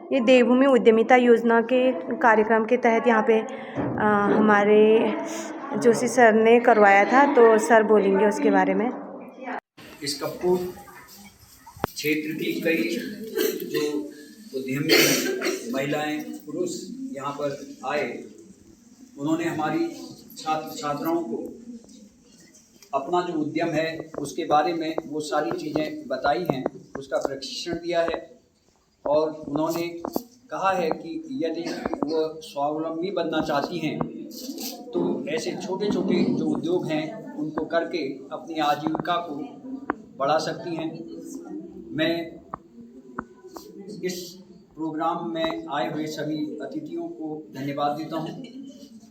ये देवभूमि उद्यमिता योजना के कार्यक्रम के तहत यहाँ पे हमारे जोशी सर ने करवाया था, तो सर बोलेंगे उसके बारे में। इस कपकोट क्षेत्र की कई जो उद्यमी महिलाएं पुरुष यहाँ पर आए, उन्होंने हमारी छात्र छात्राओं को अपना जो उद्यम है उसके बारे में वो सारी चीज़ें बताई हैं, उसका प्रशिक्षण दिया है और उन्होंने कहा है कि यदि वो स्वावलंबी बनना चाहती हैं तो ऐसे छोटे छोटे जो उद्योग हैं उनको करके अपनी आजीविका को बढ़ा सकती हैं। मैं इस प्रोग्राम में आए हुए सभी अतिथियों को धन्यवाद देता हूं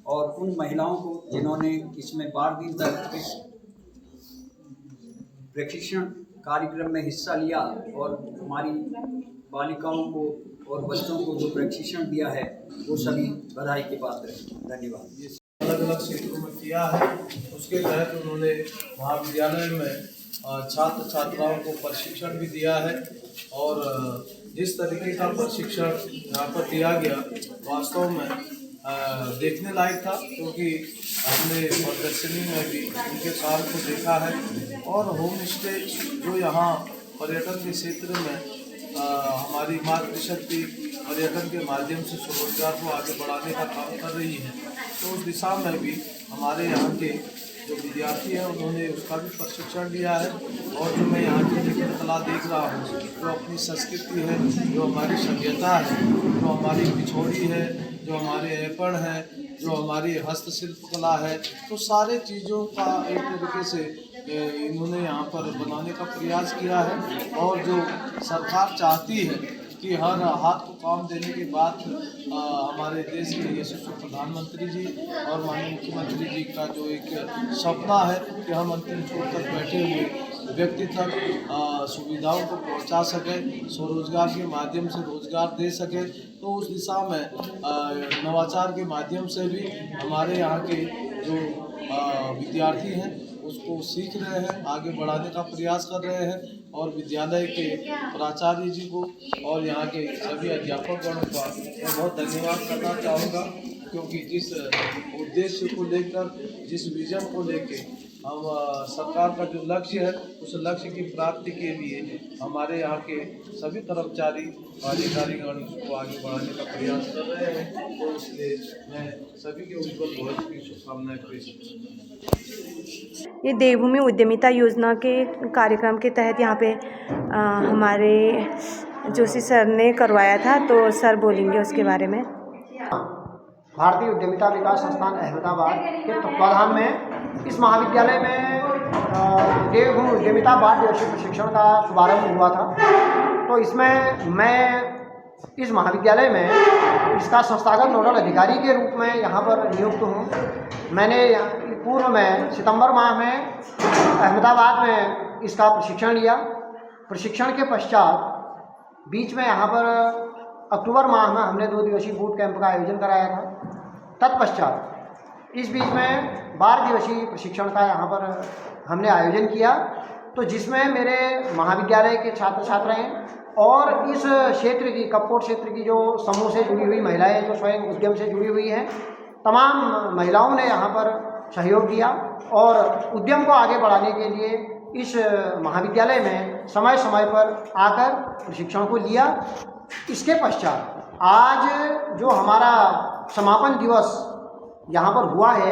और उन महिलाओं को जिन्होंने इसमें 12 दिन तक इस प्रशिक्षण कार्यक्रम में हिस्सा लिया और हमारी बालिकाओं को और बच्चों को जो प्रशिक्षण दिया है वो सभी बधाई के पात्र हैं। धन्यवाद। अलग अलग क्षेत्रों में किया है, उसके तहत उन्होंने महाविद्यालय में छात्र छात्राओं को प्रशिक्षण भी दिया है और जिस तरीके का प्रशिक्षण यहाँ पर दिया गया वास्तव में देखने लायक था, क्योंकि हमने प्रदर्शनी में भी उनके काम को देखा है और होम स्टे जो यहाँ पर्यटन के क्षेत्र में हमारी मातृशक्ति पर्यटन के माध्यम से स्वरोजगार को आगे बढ़ाने का काम कर रही है, तो उस दिशा में भी हमारे यहाँ के जो विद्यार्थी हैं उन्होंने उसका भी प्रशिक्षण लिया है। और जो मैं यहाँ की लेखन कला देख रहा हूँ, जो अपनी संस्कृति है, जो हमारी सभ्यता है, जो हमारी पिछोड़ी है, जो हमारे ऐपण है, जो हमारी हस्तशिल्प कला है, तो सारे चीज़ों का एक तरीके से इन्होंने यहाँ पर बनाने का प्रयास किया है। और जो सरकार चाहती है कि हर हाथ को काम देने के बाद हमारे देश के यशस्वी प्रधानमंत्री जी और माननीय मुख्यमंत्री जी का जो एक सपना है कि हम अंतिम छोर तक बैठे हुए व्यक्ति तक सुविधाओं को पहुंचा सकें, स्वरोजगार के माध्यम से रोजगार दे सकें, तो उस दिशा में नवाचार के माध्यम से भी हमारे यहाँ के जो विद्यार्थी हैं उसको सीख रहे हैं, आगे बढ़ाने का प्रयास कर रहे हैं। और विद्यालय के प्राचार्य जी को और यहाँ के सभी अध्यापकगणों का मैं बहुत धन्यवाद करना चाहूँगा, क्योंकि जिस उद्देश्य को लेकर, जिस विजन को लेकर हम सरकार का जो लक्ष्य है उस लक्ष्य की प्राप्ति के लिए हमारे यहाँ के सभी कर्मचारी अधिकारीगण उसको आगे बढ़ाने का प्रयास कर रहे हैं, तो इसलिए मैं सभी के उज्ज्वल भविष्य की शुभकामनाएं पेश करता हूँ। ये देवभूमि उद्यमिता योजना के कार्यक्रम के तहत यहाँ पे हमारे जोशी सर ने करवाया था, तो सर बोलेंगे उसके बारे में। भारतीय उद्यमिता विकास संस्थान अहमदाबाद के तत्वाधान में इस महाविद्यालय में देवभूमि उद्यमिता 12 दिवसीय प्रशिक्षण का शुभारंभ हुआ था। तो इसमें मैं इस महाविद्यालय में इसका संस्थागत नोडल अधिकारी के रूप में यहाँ पर नियुक्त हूँ। मैंने पूर्व में सितंबर माह में अहमदाबाद में इसका प्रशिक्षण लिया। प्रशिक्षण के पश्चात बीच में यहाँ पर अक्टूबर माह में हमने 2 दिवसीय बूट कैंप का आयोजन कराया था। तत्पश्चात इस बीच में 12 दिवसीय प्रशिक्षण का यहाँ पर हमने आयोजन किया, तो जिसमें मेरे महाविद्यालय के छात्र छात्राएँ और इस क्षेत्र की कपकोट क्षेत्र की जो समूह से जुड़ी हुई महिलाएं जो स्वयं उद्यम से जुड़ी हुई हैं, तमाम महिलाओं ने यहाँ पर सहयोग दिया और उद्यम को आगे बढ़ाने के लिए इस महाविद्यालय में समय समय पर आकर प्रशिक्षण को लिया। इसके पश्चात आज जो हमारा समापन दिवस यहाँ पर हुआ है,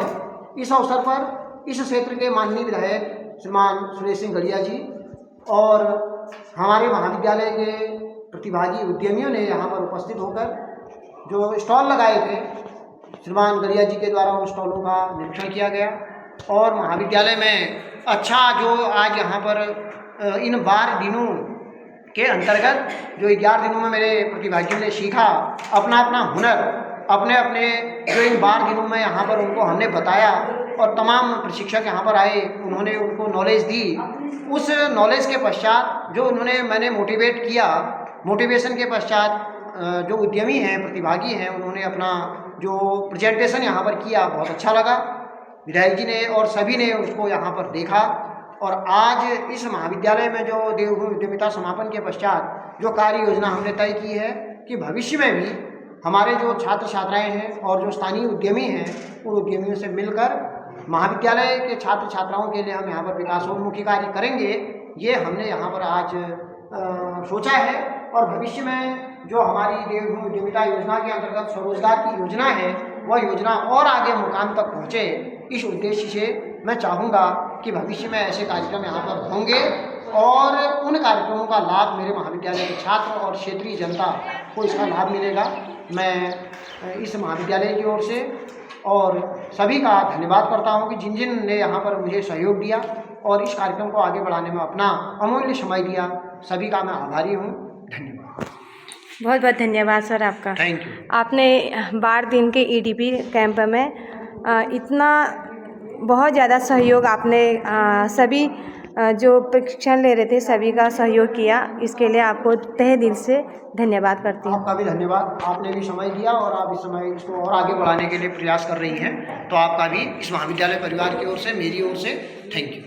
इस अवसर पर इस क्षेत्र के माननीय विधायक श्रीमान सुरेश सिंह गड़िया जी और हमारे महाविद्यालय के प्रतिभागी उद्यमियों ने यहाँ पर उपस्थित होकर जो स्टॉल लगाए थे, श्रीमान गड़िया जी के द्वारा उन स्टॉलों का निरीक्षण किया गया और महाविद्यालय में अच्छा जो आज यहाँ पर इन 12 दिनों के अंतर्गत जो 11 दिनों में मेरे प्रतिभागियों ने सीखा, अपना अपना हुनर अपने अपने जो इन 12 दिनों में यहाँ पर उनको हमने बताया और तमाम प्रशिक्षक यहाँ पर आए, उन्होंने उनको नॉलेज दी। उस नॉलेज के पश्चात जो उन्होंने मैंने मोटिवेट किया, मोटिवेशन के पश्चात जो उद्यमी हैं, प्रतिभागी हैं, उन्होंने अपना जो प्रेजेंटेशन यहाँ पर किया, बहुत अच्छा लगा। विधायक जी ने और सभी ने उसको यहाँ पर देखा और आज इस महाविद्यालय में जो देवभूमि उद्यमिता समापन के पश्चात जो कार्य योजना हमने तय की है कि भविष्य में भी हमारे जो छात्र छात्राएं हैं और जो स्थानीय उद्यमी हैं उन उद्यमियों से मिलकर महाविद्यालय के छात्र छात्राओं के लिए हम यहाँ पर विकासोन्मुखी कार्य करेंगे, ये हमने यहाँ पर आज सोचा है। और भविष्य में जो हमारी देवभूमि उद्यमिता योजना के अंतर्गत स्वरोजगार की योजना है वह योजना और आगे मुकाम तक पहुँचे, इस उद्देश्य से मैं चाहूँगा कि भविष्य में ऐसे कार्यक्रम यहाँ पर होंगे और उन कार्यक्रमों का लाभ मेरे महाविद्यालय के छात्र और क्षेत्रीय जनता को इसका लाभ मिलेगा। मैं इस महाविद्यालय की ओर से और सभी का धन्यवाद करता हूँ कि जिन जिन ने यहाँ पर मुझे सहयोग दिया और इस कार्यक्रम को आगे बढ़ाने में अपना अमूल्य समय दिया, सभी का मैं आभारी हूँ। धन्यवाद। बहुत बहुत धन्यवाद सर आपका। Thank you. आपने 12 दिन के EDP कैंप में इतना बहुत ज़्यादा सहयोग आपने सभी जो प्रशिक्षण ले रहे थे सभी का सहयोग किया, इसके लिए आपको तहे दिल से धन्यवाद करती हूँ। आपका भी धन्यवाद, आपने भी समय दिया और आप इस समय इसको और आगे बढ़ाने के लिए प्रयास कर रही हैं, तो आपका भी इस महाविद्यालय परिवार की ओर से, मेरी ओर से थैंक यू।